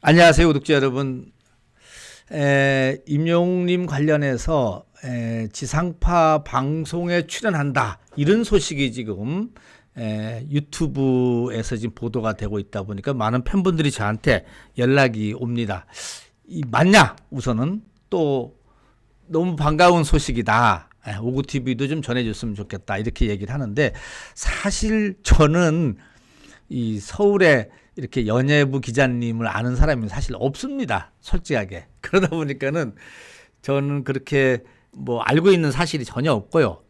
안녕하세요, 구독자 여러분. 임영웅님 관련해서 지상파 방송에 출연한다 이런 소식이 지금 유튜브에서 지금 보도가 되고 있다 보니까 많은 팬분들이 저한테 연락이 옵니다. 맞냐? 우선은 또 너무 반가운 소식이다. 오구TV도 좀 전해줬으면 좋겠다 이렇게 얘기를 하는데, 사실 저는 이 서울에 이렇게 연예부 기자님을 아는 사람이 사실 없습니다, 솔직하게. 그러다 보니까는 저는 그렇게 뭐 알고 있는 사실이 전혀 없고요.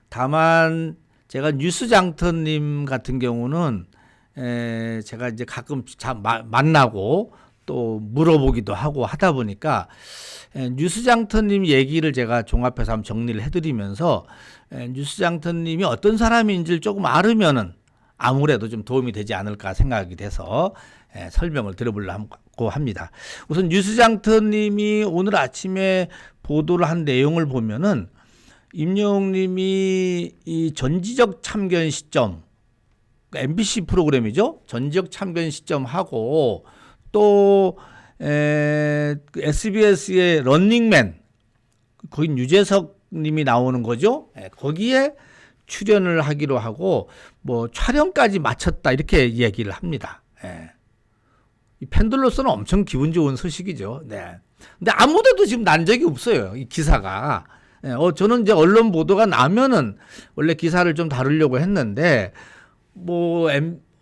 다만 제가 뉴스장터님 같은 경우는 제가 이제 가끔 만나고 또 물어보기도 하고 하다 보니까 뉴스장터님 얘기를 제가 종합해서 한번 정리를 해드리면서 뉴스장터님이 어떤 사람인지를 조금 알으면은 아무래도 좀 도움이 되지 않을까 생각이 돼서 설명을 드려보려고 합니다. 우선 뉴스장터님이 오늘 아침에 보도를 한 내용을 보면은 임영웅님이 이 전지적 참견 시점, MBC 프로그램이죠. 전지적 참견 시점하고 또 SBS의 런닝맨, 거기 유재석 님이 나오는 거죠. 거기에 출연을 하기로 하고 뭐 촬영까지 마쳤다 이렇게 얘기를 합니다. 이 팬들로서는 엄청 기분 좋은 소식이죠. 네. 근데 아무데도 지금 난 적이 없어요, 이 기사가. 저는 이제 언론 보도가 나면은 원래 기사를 좀 다루려고 했는데 뭐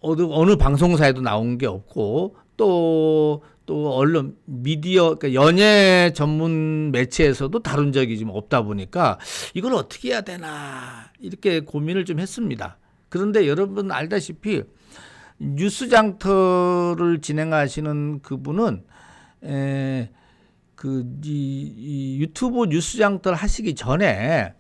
어느 방송사에도 나온 게 없고 또 언론 미디어, 그러니까 연예 전문 매체에서도 다룬 적이 좀 없다 보니까 이걸 어떻게 해야 되나 이렇게 고민을 좀 했습니다. 그런데 여러분 알다시피 뉴스장터를 진행하시는 그분은 이 유튜브 뉴스장터를 하시기 전에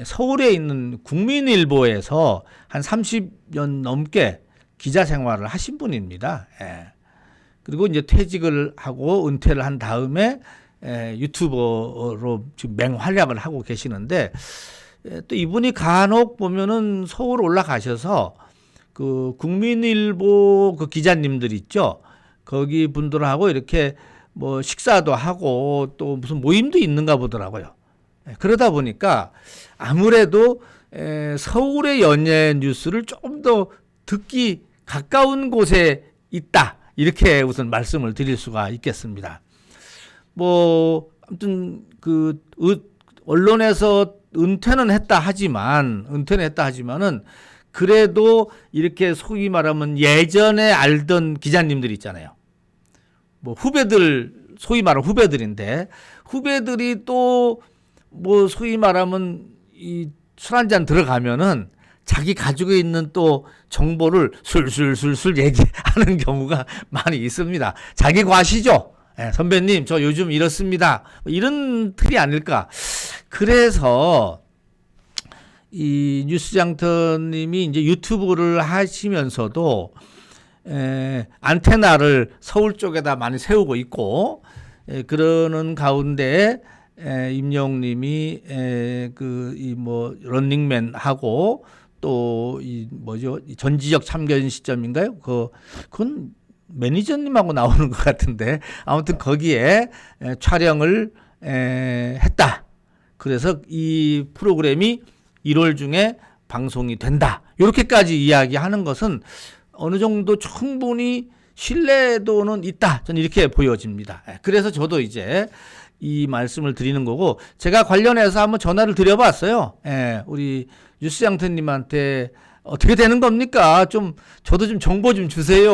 서울에 있는 국민일보에서 한 30년 넘게 기자 생활을 하신 분입니다. 그리고 이제 퇴직을 하고 은퇴를 한 다음에 유튜버로 지금 맹활약을 하고 계시는데, 또 이분이 간혹 보면은 서울 올라가셔서 그 국민일보 그 기자님들 있죠. 거기 분들하고 이렇게 뭐 식사도 하고 또 무슨 모임도 있는가 보더라고요. 그러다 보니까 아무래도 서울의 연예 뉴스를 조금 더 듣기 가까운 곳에 있다, 이렇게 우선 말씀을 드릴 수가 있겠습니다. 뭐 아무튼 그 언론에서 은퇴는 했다 하지만은 그래도 이렇게 소위 말하면 예전에 알던 기자님들 있잖아요. 뭐 후배들, 소위 말하는 후배들인데, 후배들이 또 뭐 소위 말하면 이 술 한잔 들어가면은 자기 가지고 있는 또 정보를 술술술술 얘기하는 경우가 많이 있습니다. 자기 과시죠. 선배님, 저 요즘 이렇습니다. 이런 틀이 아닐까. 그래서 이 뉴스장터님이 이제 유튜브를 하시면서도 안테나를 서울 쪽에다 많이 세우고 있고, 그러는 가운데 임영웅님이 이 뭐 런닝맨 하고 또 이 뭐죠, 전지적 참견 시점인가요? 그건 매니저님하고 나오는 것 같은데, 아무튼 거기에 촬영을 했다. 그래서 이 프로그램이 1월 중에 방송이 된다, 이렇게까지 이야기하는 것은 어느 정도 충분히 신뢰도는 있다, 저는 이렇게 보여집니다. 그래서 저도 이제 이 말씀을 드리는 거고, 제가 관련해서 한번 전화를 드려봤어요. 우리 뉴스장터님한테 어떻게 되는 겁니까? 저도 좀 정보 좀 주세요.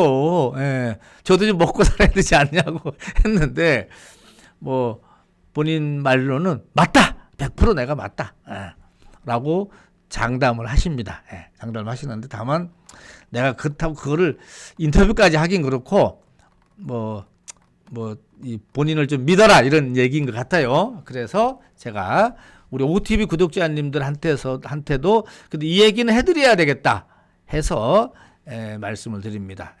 저도 좀 먹고 살아야 되지 않냐고 했는데, 뭐 본인 말로는 맞다, 100% 내가 맞다, 라고 장담을 하십니다. 장담을 하시는데, 다만 내가 그렇다고 그거를 인터뷰까지 하긴 그렇고 이 본인을 좀 믿어라 이런 얘기인 것 같아요. 그래서 제가 우리 오티비 구독자님들한테도 근데 이 얘기는 해드려야 되겠다 해서 말씀을 드립니다.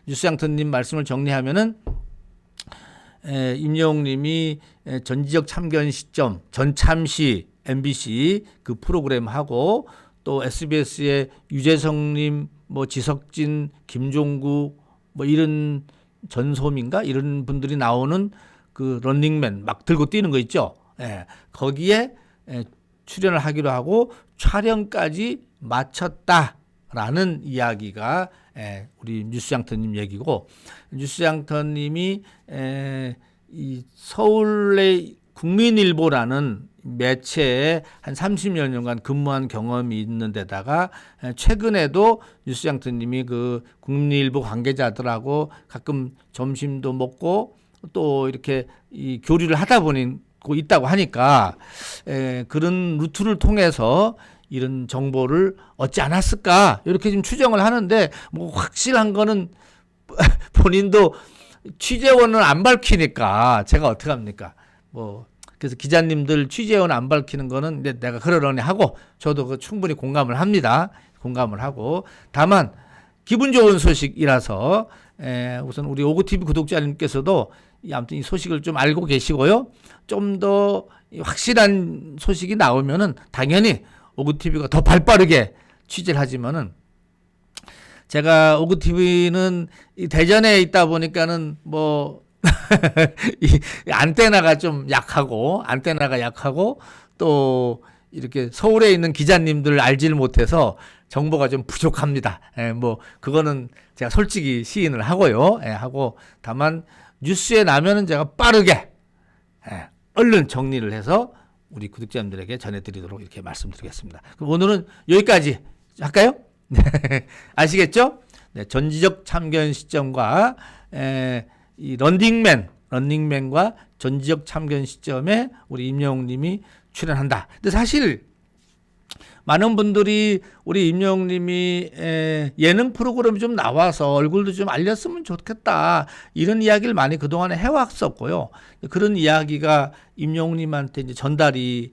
뉴스장터님 말씀을 정리하면은 임영웅님이 전지적 참견 시점, 전참시 MBC 그 프로그램 하고 또 SBS의 유재석님, 뭐 지석진, 김종국 뭐 이런 전소민가 이런 분들이 나오는 그 런닝맨 막 들고 뛰는 거 있죠. 예, 거기에 출연을 하기로 하고 촬영까지 마쳤다라는 이야기가 우리 뉴스양터님 얘기고, 뉴스양터님이 이 서울의 국민일보라는 매체에 한 30여 년간 근무한 경험이 있는 데다가 최근에도 뉴스양터님이 그 국민일보 관계자들하고 가끔 점심도 먹고 또 이렇게 이 교류를 하다 보니 있다고 하니까 그런 루트를 통해서 이런 정보를 얻지 않았을까 이렇게 지금 추정을 하는데, 뭐 확실한 거는 본인도 취재원은 안 밝히니까 제가 어떻게 합니까? 뭐 그래서 기자님들 취재원 안 밝히는 거는 내가 그러려니 하고, 저도 그 충분히 공감을 합니다. 공감을 하고, 다만 기분 좋은 소식이라서 우선 우리 오구TV 구독자님께서도 아무튼 이 소식을 좀 알고 계시고요. 좀 더 확실한 소식이 나오면은 당연히 오구TV가 더 발빠르게 취재를 하지만은, 제가 오구TV는 대전에 있다 보니까는 뭐 이 안테나가 약하고 또 이렇게 서울에 있는 기자님들 알지를 못해서 정보가 좀 부족합니다. 뭐 그거는 제가 솔직히 시인을 하고요. 하고, 다만 뉴스에 나면은 제가 빠르게 얼른 정리를 해서 우리 구독자님들에게 전해드리도록 이렇게 말씀드리겠습니다. 그럼 오늘은 여기까지 할까요? 아시겠죠? 네, 전지적 참견 시점과 이 런닝맨과 전지적 참견 시점에 우리 임영웅님이 출연한다. 근데 사실 많은 분들이 우리 임영웅님이 예능 프로그램 좀 나와서 얼굴도 좀 알렸으면 좋겠다, 이런 이야기를 많이 그동안에 해왔었고요. 그런 이야기가 임영웅님한테 이제 전달이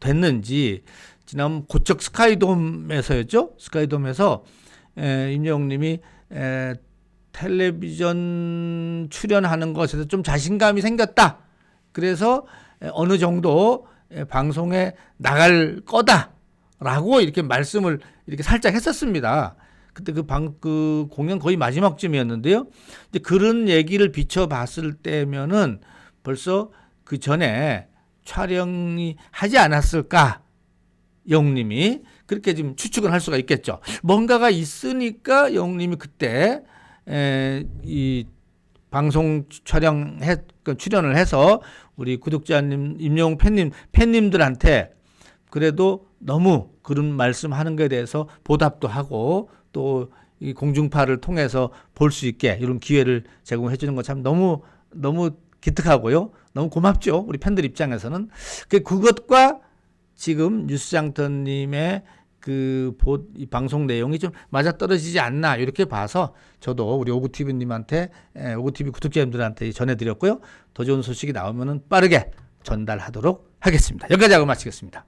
됐는지, 지난 고척 스카이돔에서였죠. 스카이돔에서 임영웅님이 텔레비전 출연하는 것에서 좀 자신감이 생겼다. 그래서 어느 정도 방송에 나갈 거다라고 이렇게 말씀을 이렇게 살짝 했었습니다. 그때 그 공연 거의 마지막쯤이었는데요. 이제 그런 얘기를 비춰봤을 때면은 벌써 그 전에 촬영이 하지 않았을까, 영웅님이 그렇게 지금 추측을 할 수가 있겠죠. 뭔가가 있으니까 영웅님이 그때 이 방송 출연을 해서 우리 구독자님, 임영웅 팬님들한테 그래도 너무 그런 말씀하는 것에 대해서 보답도 하고 또 이 공중파를 통해서 볼 수 있게 이런 기회를 제공해 주는 것 참 너무 기특하고요. 너무 고맙죠. 우리 팬들 입장에서는. 그것과 지금 뉴스장터님의 이 방송 내용이 좀 맞아떨어지지 않나 이렇게 봐서 저도 우리 오구TV님한테, 오구TV 구독자님들한테 전해드렸고요. 더 좋은 소식이 나오면은 빠르게 전달하도록 하겠습니다. 여기까지 하고 마치겠습니다.